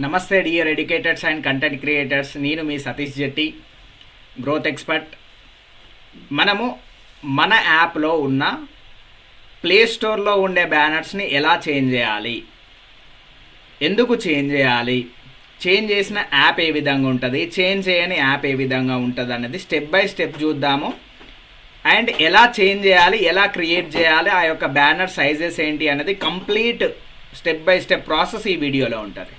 నమస్తే dear educators and content creators. నేను మీ సతీష్ జెట్టి, growth expert. మనము మన యాప్లో ఉన్న ప్లే స్టోర్లో ఉండే బ్యానర్స్ని ఎలా చేంజ్ చేయాలి, ఎందుకు చేంజ్ చేయాలి, చేంజ్ చేసిన యాప్ ఏ విధంగా ఉంటుంది, చేంజ్ చేయని యాప్ ఏ విధంగా ఉంటుంది అనేది స్టెప్ బై స్టెప్ చూద్దాము. అండ్ ఎలా చేంజ్ చేయాలి, ఎలా క్రియేట్ చేయాలి, ఆ యొక్క బ్యానర్ సైజెస్ ఏంటి అనేది complete step by step process ఈ వీడియోలో ఉంటుంది.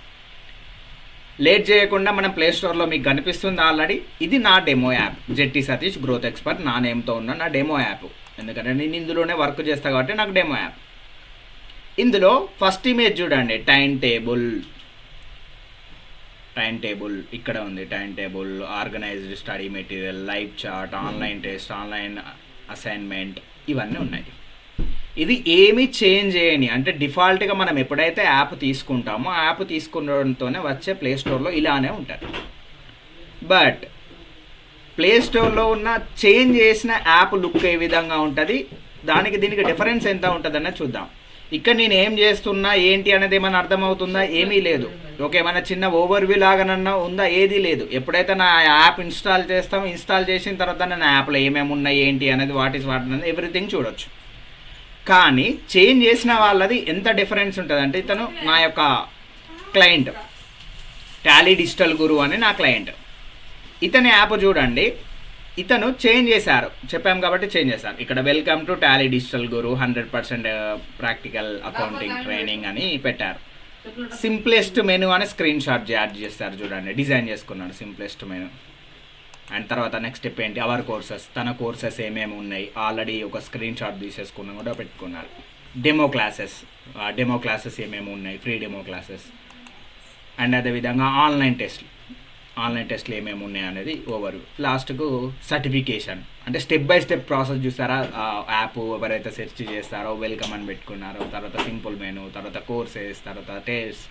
లేట్ చేయకుండా మనం ప్లే స్టోర్లో మీకు కనిపిస్తుంది ఆల్రెడీ. ఇది నా డెమో యాప్, జెట్టి సతీష్ గ్రోత్ ఎక్స్పర్ట్ నా నేమ్తో ఉన్న నా డెమో యాప్. ఎందుకంటే నేను ఇందులోనే వర్క్ చేస్తాను కాబట్టి నాకు డెమో యాప్. ఇందులో ఫస్ట్ ఇమేజ్ చూడండి, టైం టేబుల్ ఇక్కడ ఉంది. Time table, organised study material, live chart, online test, online assignment, ఇవన్నీ ఉన్నాయి. ఇది ఏమి చేంజ్ చేయని, అంటే డిఫాల్ట్గా మనం ఎప్పుడైతే యాప్ తీసుకుంటామో ఆ యాప్ తీసుకున్నతోనే వచ్చే ప్లే స్టోర్లో ఇలానే ఉంటుంది. బట్ ప్లే స్టోర్లో ఉన్న చేంజ్ చేసిన యాప్ లుక్ ఏ విధంగా ఉంటుంది, దీనికి డిఫరెన్స్ ఎంత ఉంటుంది అన్నది చూద్దాం. ఇక్కడ నేను ఏం చేస్తున్నా ఏంటి అనేది ఏమైనా అర్థమవుతుందా? ఏమీ లేదు. ఓకే, ఏమైనా చిన్న ఓవర్వ్యూ లాగానన్నా ఉందా? ఏది లేదు. ఎప్పుడైతే నా యాప్ ఇన్స్టాల్ చేస్తామో, ఇన్స్టాల్ చేసిన తర్వాత నా యాప్లో ఏమేమి ఉన్నాయి ఏంటి అనేది వాట్ అనేది ఎవ్రీథింగ్ చూడొచ్చు. కానీ చేంజ్ చేసిన వాళ్ళది ఎంత డిఫరెన్స్ ఉంటుంది అంటే, ఇతను నా యొక్క క్లయింట్, టాలీ డిజిటల్ గురు అని నా క్లయింట్. ఇతని యాప్ చూడండి, ఇతను చేంజ్ చేశారు, చెప్పాము కాబట్టి చేంజ్ చేశారు. ఇక్కడ welcome to Tally digital Guru 100% practical accounting training అని పెట్టారు. సింప్లెస్ట్ మెనూ అని స్క్రీన్ షాట్ యాడ్ చేస్తారు చూడండి, డిజైన్ చేసుకున్నాడు సింప్లెస్ట్ మెనూ. అండ్ తర్వాత నెక్స్ట్ స్టెప్ ఏంటి, అవర్ కోర్సెస్, తన కోర్సెస్ ఏమేమి ఉన్నాయి ఆల్రెడీ ఒక స్క్రీన్ షాట్ తీసేసుకున్నా కూడా పెట్టుకున్నారు. డెమో క్లాసెస్ ఏమేమి ఉన్నాయి, ఫ్రీ డెమో క్లాసెస్. అండ్ అదేవిధంగా ఆన్లైన్ టెస్ట్లు ఏమేమి ఉన్నాయి అనేది ఓవర్. లాస్ట్కు సర్టిఫికేషన్, అంటే స్టెప్ బై స్టెప్ ప్రాసెస్ చూసారా. యాప్ ఎవరైతే సెర్చ్ చేస్తారో వెల్కమ్ అని పెట్టుకున్నారో, తర్వాత సింపుల్ మెనూ, తర్వాత కోర్సెస్, తర్వాత టెస్ట్,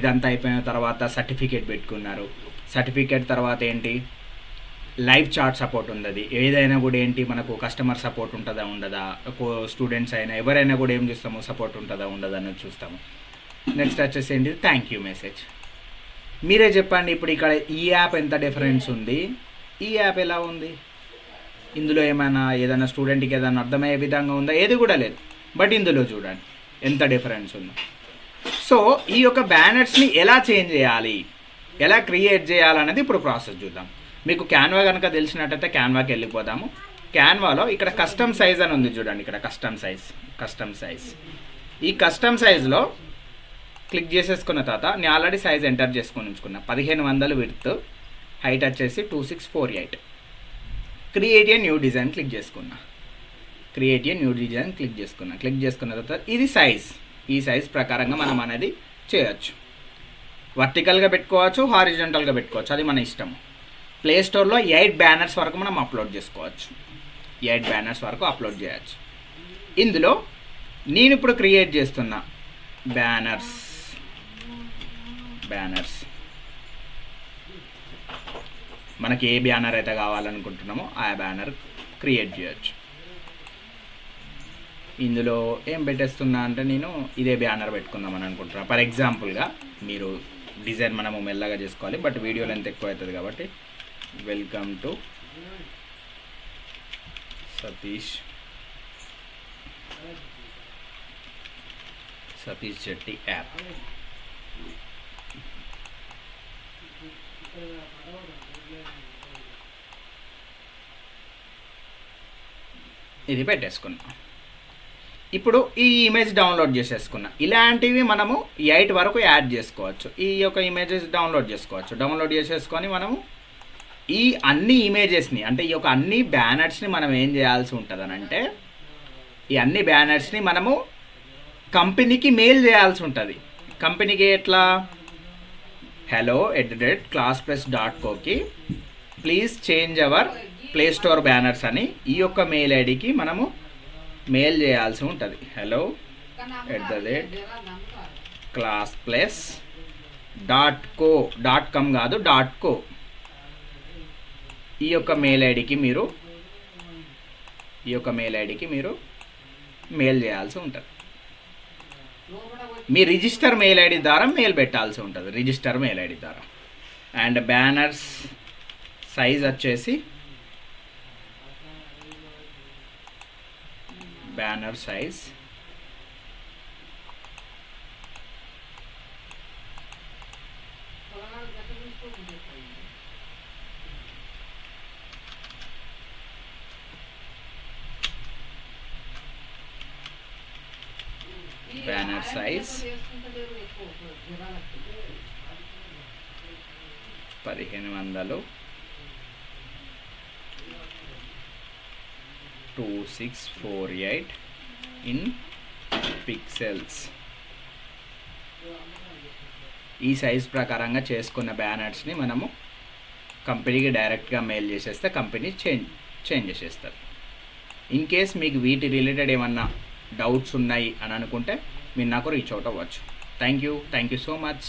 ఇదంతా అయిపోయిన తర్వాత సర్టిఫికేట్ పెట్టుకున్నారు. సర్టిఫికేట్ తర్వాత ఏంటి, లైవ్ చార్ట్ సపోర్ట్ ఉంది. ఏదైనా కూడా ఏంటి, మనకు కస్టమర్ సపోర్ట్ ఉంటుందా ఉండదా, స్టూడెంట్స్ అయినా ఎవరైనా కూడా ఏం చూస్తాము, సపోర్ట్ ఉంటుందా ఉండదా అనేది చూస్తాము. నెక్స్ట్ వచ్చేసి ఏంటి, థ్యాంక్ యూ మెసేజ్. మీరే చెప్పండి ఇప్పుడు ఇక్కడ ఈ యాప్ ఎంత డిఫరెన్స్ ఉంది, ఈ యాప్ ఎలా ఉంది, ఇందులో ఏదైనా స్టూడెంట్కి ఏదైనా అర్థమయ్యే విధంగా ఉందా? ఏది కూడా లేదు. బట్ ఇందులో చూడండి ఎంత డిఫరెన్స్ ఉందో. సో ఈ యొక్క బ్యానర్స్ని ఎలా చేంజ్ చేయాలి, ఎలా క్రియేట్ చేయాలనేది ఇప్పుడు ప్రాసెస్ చూద్దాం. మీకు క్యాన్వా కనుక తెలిసినట్టయితే క్యాన్వాకి వెళ్ళిపోదాము. క్యాన్వాలో ఇక్కడ కస్టమ్ సైజ్ అని ఉంది చూడండి, ఇక్కడ కస్టమ్ సైజ్. ఈ కస్టమ్ సైజ్లో క్లిక్ చేసేసుకున్న తర్వాత నేను ఆల్రెడీ సైజ్ ఎంటర్ చేసుకొని ఉంచుకున్నా. 1500 విడ్త్, హైట్ వచ్చేసి 2648. Create a new design click చేసుకున్నా. క్లిక్ చేసుకున్న తర్వాత ఇది సైజ్, ఈ సైజ్ ప్రకారంగా మనం అనేది చేయొచ్చు. వర్టికల్గా పెట్టుకోవచ్చు, హారిజంటల్గా పెట్టుకోవచ్చు, అది మన ఇష్టం. ప్లే స్టోర్లో 8 బ్యానర్స్ వరకు మనం అప్లోడ్ చేసుకోవచ్చు, 8 బ్యానర్స్ వరకు అప్లోడ్ చేయొచ్చు. ఇందులో నేను ఇప్పుడు క్రియేట్ చేస్తున్న బ్యానర్స్ మనకి ఏ బ్యానర్ అయితే కావాలనుకుంటున్నామో ఆ బ్యానర్ క్రియేట్ చేయొచ్చు. ఇందులో ఏం పెట్టేస్తున్నా అంటే, నేను ఇదే బ్యానర్ పెట్టుకుందామని అనుకుంటున్నాను. ఫర్ ఎగ్జాంపుల్గా మీరు డిజైన్ మనము మెల్లగా చేసుకోవాలి, బట్ వీడియో లెంత్ ఎక్కువ అవుతుంది కాబట్టి welcome to Satish Jetti app. ఇది పెట్టేసుకున్నాం. ఇప్పుడు ఈ ఇమేజ్ డౌన్లోడ్ చేసేసుకున్నా. ఇలాంటివి మనము 8 వరకు యాడ్ చేసుకోవచ్చు. ఈ యొక్క ఇమేజెస్ డౌన్లోడ్ చేసేసుకొని మనము ఈ అన్ని ఇమేజెస్ని, అంటే ఈ యొక్క అన్ని బ్యానర్స్ని మనం ఏం చేయాల్సి ఉంటుంది అని అంటే, ఈ అన్ని బ్యానర్స్ని మనము కంపెనీకి మెయిల్ చేయాల్సి ఉంటుంది. కంపెనీకి ఎట్లా, hello@classpress.coకి please change our Play Store banners అని ఈ యొక్క మెయిల్ ఐడికి మనము మెయిల్ చేయాల్సి ఉంటుంది. hello@classpress.com కాదు .co, ఈ యొక్క మెయిల్ ఐడికి మీరు మెయిల్ చేయాల్సి ఉంటుంది. మీ రిజిస్టర్ మెయిల్ ఐడి ద్వారా మెయిల్ పెట్టాల్సి ఉంటుంది, రిజిస్టర్ మెయిల్ ఐడి ద్వారా. అండ్ బ్యానర్స్ సైజ్ వచ్చేసి బ్యానర్ సైజ్ 1500 2648 ఇన్ పిక్సెల్స్. ఈ సైజ్ ప్రకారంగా చేసుకున్న బ్యానర్స్ని మనము కంపెనీకి డైరెక్ట్గా మెయిల్ చేసేస్తే కంపెనీ చేంజ్ చేసేస్తారు. ఇన్ కేస్ మీకు వీటి రిలేటెడ్ ఏమన్నా డౌట్స్ ఉన్నాయి అని అనుకుంటే మీరు నాకు రీచ్ అవుట్ అవ్వచ్చు. Thank you so much.